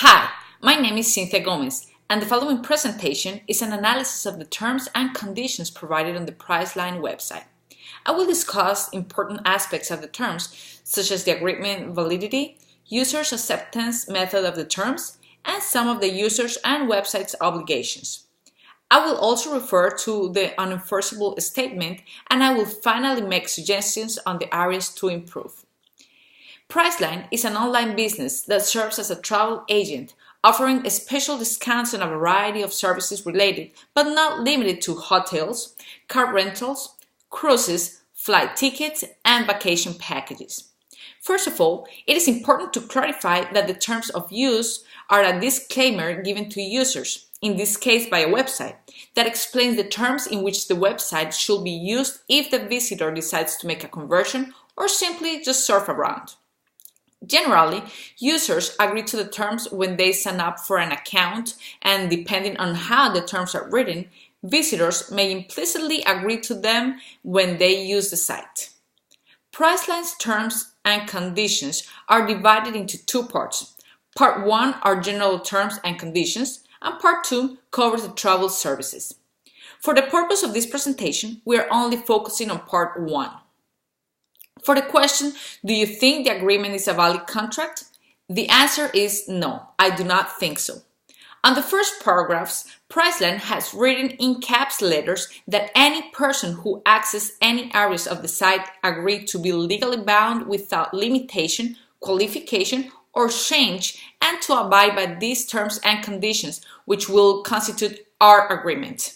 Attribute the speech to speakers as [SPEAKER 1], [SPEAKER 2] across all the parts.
[SPEAKER 1] Hi, my name is Cynthia Gomez, and the following presentation is an analysis of the terms and conditions provided on the Priceline website. I will discuss important aspects of the terms, such as the agreement validity, users' acceptance method of the terms, and some of the users' and website's obligations. I will also refer to the unenforceable statement, and I will finally make suggestions on the areas to improve. Priceline is an online business that serves as a travel agent, offering special discounts on a variety of services related, but not limited to hotels, car rentals, cruises, flight tickets, and vacation packages. First of all, it is important to clarify that the terms of use are a disclaimer given to users, in this case by a website, that explains the terms in which the website should be used if the visitor decides to make a conversion or simply just surf around. Generally, users agree to the terms when they sign up for an account, and depending on how the terms are written, visitors may implicitly agree to them when they use the site. Priceline's terms and conditions are divided into two parts. Part 1 are general terms and conditions, and Part 2 covers the travel services. For the purpose of this presentation, we are only focusing on Part 1. For the question, do you think the agreement is a valid contract? The answer is no, I do not think so. On the first paragraphs, Priceline has written in caps letters that any person who accesses any areas of the site agree to be legally bound without limitation, qualification, or change, and to abide by these terms and conditions, which will constitute our agreement.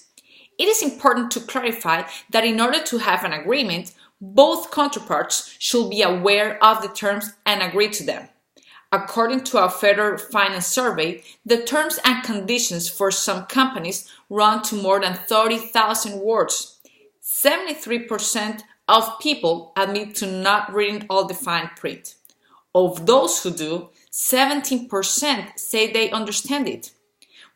[SPEAKER 1] It is important to clarify that in order to have an agreement, both counterparts should be aware of the terms and agree to them. According to a Federal Finance survey, the terms and conditions for some companies run to more than 30,000 words. 73% of people admit to not reading all the fine print. Of those who do, 17% say they understand it.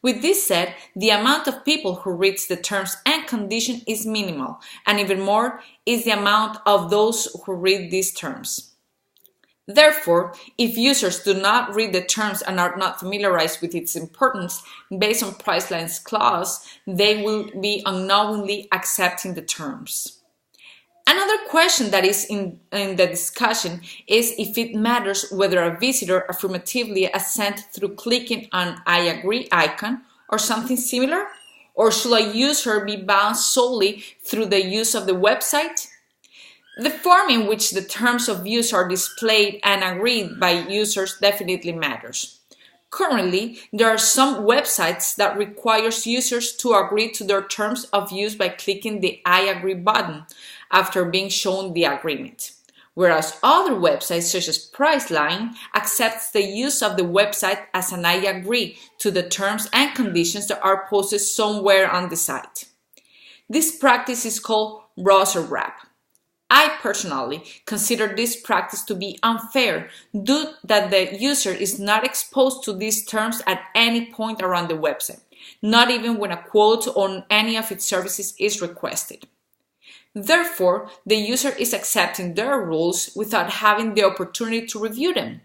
[SPEAKER 1] With this said, the amount of people who reads the terms and conditions is minimal, and even more is the amount of those who read these terms. Therefore, if users do not read the terms and are not familiarized with its importance based on Priceline's clause, they will be unknowingly accepting the terms. Another question that is in the discussion is if it matters whether a visitor affirmatively assents through clicking on I agree icon or something similar, or should a user be bound solely through the use of the website? The form in which the terms of use are displayed and agreed by users definitely matters. Currently, there are some websites that require users to agree to their terms of use by clicking the I agree button after being shown the agreement, whereas other websites such as Priceline accepts the use of the website as an I agree to the terms and conditions that are posted somewhere on the site. This practice is called browser wrap. I personally consider this practice to be unfair due that the user is not exposed to these terms at any point around the website, not even when a quote on any of its services is requested. Therefore, the user is accepting their rules without having the opportunity to review them.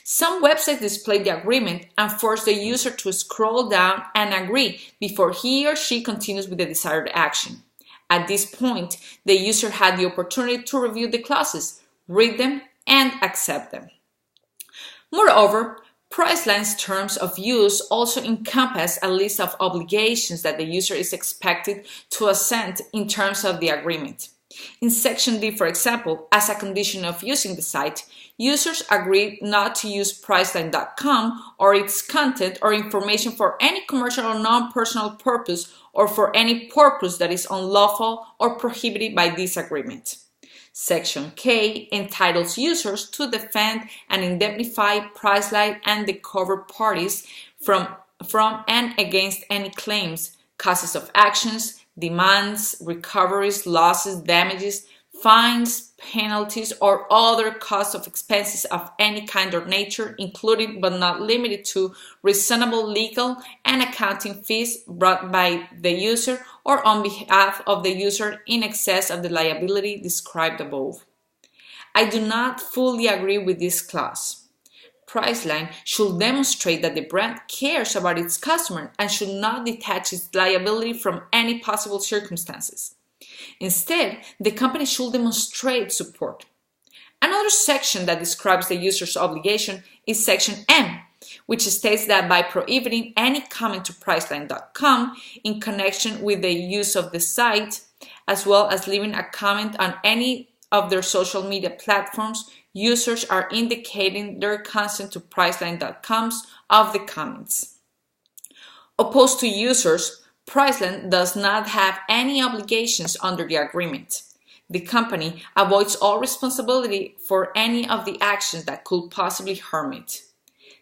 [SPEAKER 1] Some websites display the agreement and force the user to scroll down and agree before he or she continues with the desired action. At this point, the user had the opportunity to review the clauses, read them, and accept them. Moreover, Priceline's terms of use also encompass a list of obligations that the user is expected to assent in terms of the agreement. In Section D, for example, as a condition of using the site, users agree not to use Priceline.com or its content or information for any commercial or non-personal purpose or for any purpose that is unlawful or prohibited by this agreement. Section K entitles users to defend and indemnify Priceline and the covered parties from and against any claims, causes of actions, demands, recoveries, losses, damages, fines, penalties, or other costs of expenses of any kind or nature, including but not limited to reasonable legal and accounting fees brought by the user or on behalf of the user in excess of the liability described above. I do not fully agree with this clause. Priceline should demonstrate that the brand cares about its customer and should not detach its liability from any possible circumstances. Instead, the company should demonstrate support. Another section that describes the user's obligation is Section M, which states that by prohibiting any comment to Priceline.com in connection with the use of the site, as well as leaving a comment on any of their social media platforms, users are indicating their consent to Priceline.com's of the comments. Opposed to users, Priceline does not have any obligations under the agreement. The company avoids all responsibility for any of the actions that could possibly harm it.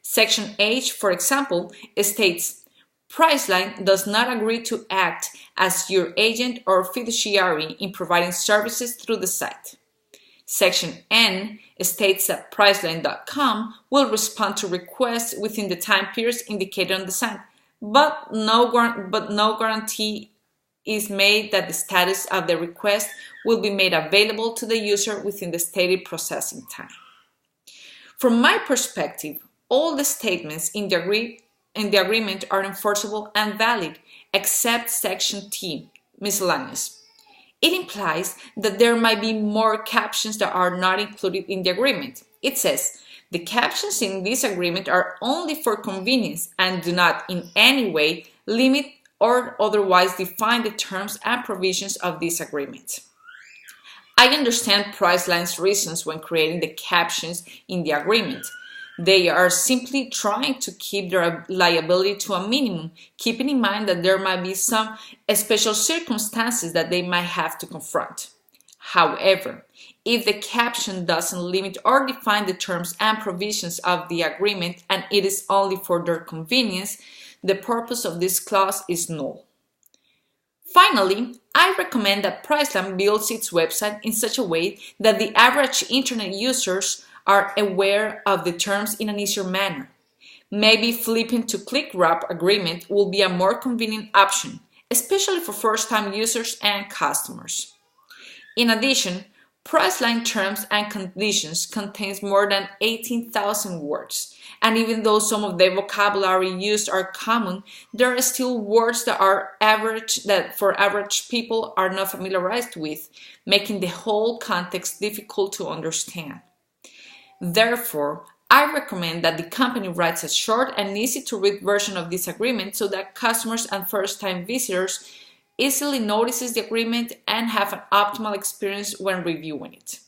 [SPEAKER 1] Section H, for example, states, Priceline does not agree to act as your agent or fiduciary in providing services through the site. Section N states that Priceline.com will respond to requests within the time periods indicated on the site, but no guarantee is made that the status of the request will be made available to the user within the stated processing time. From my perspective, all the statements in the agreement are enforceable and valid, except Section T, miscellaneous. It implies that there might be more captions that are not included in the agreement. It says, the captions in this agreement are only for convenience and do not in any way limit or otherwise define the terms and provisions of this agreement. I understand Priceline's reasons when creating the captions in the agreement. They are simply trying to keep their liability to a minimum, keeping in mind that there might be some special circumstances that they might have to confront. However, if the caption doesn't limit or define the terms and provisions of the agreement and it is only for their convenience, the purpose of this clause is null. Finally, I recommend that Priceline builds its website in such a way that the average internet users are aware of the terms in an easier manner. Maybe flipping to click wrap agreement will be a more convenient option, especially for first-time users and customers. In addition, Priceline terms and conditions contains more than 18,000 words, and even though some of the vocabulary used are common, there are still words that for average people are not familiarized with, making the whole context difficult to understand. Therefore, I recommend that the company writes a short and easy-to-read version of this agreement so that customers and first-time visitors easily notices the agreement and have an optimal experience when reviewing it.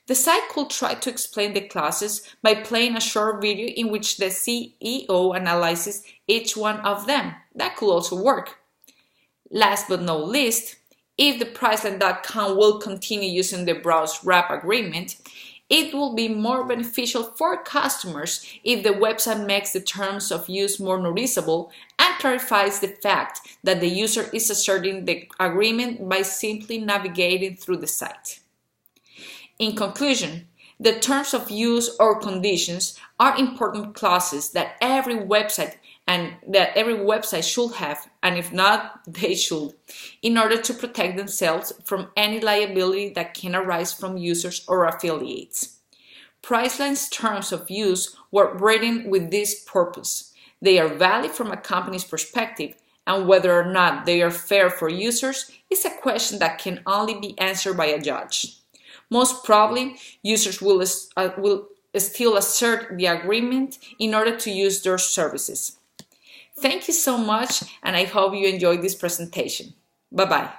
[SPEAKER 1] The site could try to explain the clauses by playing a short video in which the CEO analyzes each one of them. That could also work. Last but not least, if the Priceline.com will continue using the browse wrap agreement, it will be more beneficial for customers if the website makes the terms of use more noticeable and clarifies the fact that the user is asserting the agreement by simply navigating through the site. In conclusion, the terms of use or conditions are important clauses that every website should have, and if not, they should, in order to protect themselves from any liability that can arise from users or affiliates. Priceline's terms of use were written with this purpose. They are valid from a company's perspective, and whether or not they are fair for users is a question that can only be answered by a judge. Most probably, users will still assert the agreement in order to use their services. Thank you so much, and I hope you enjoyed this presentation. Bye-bye.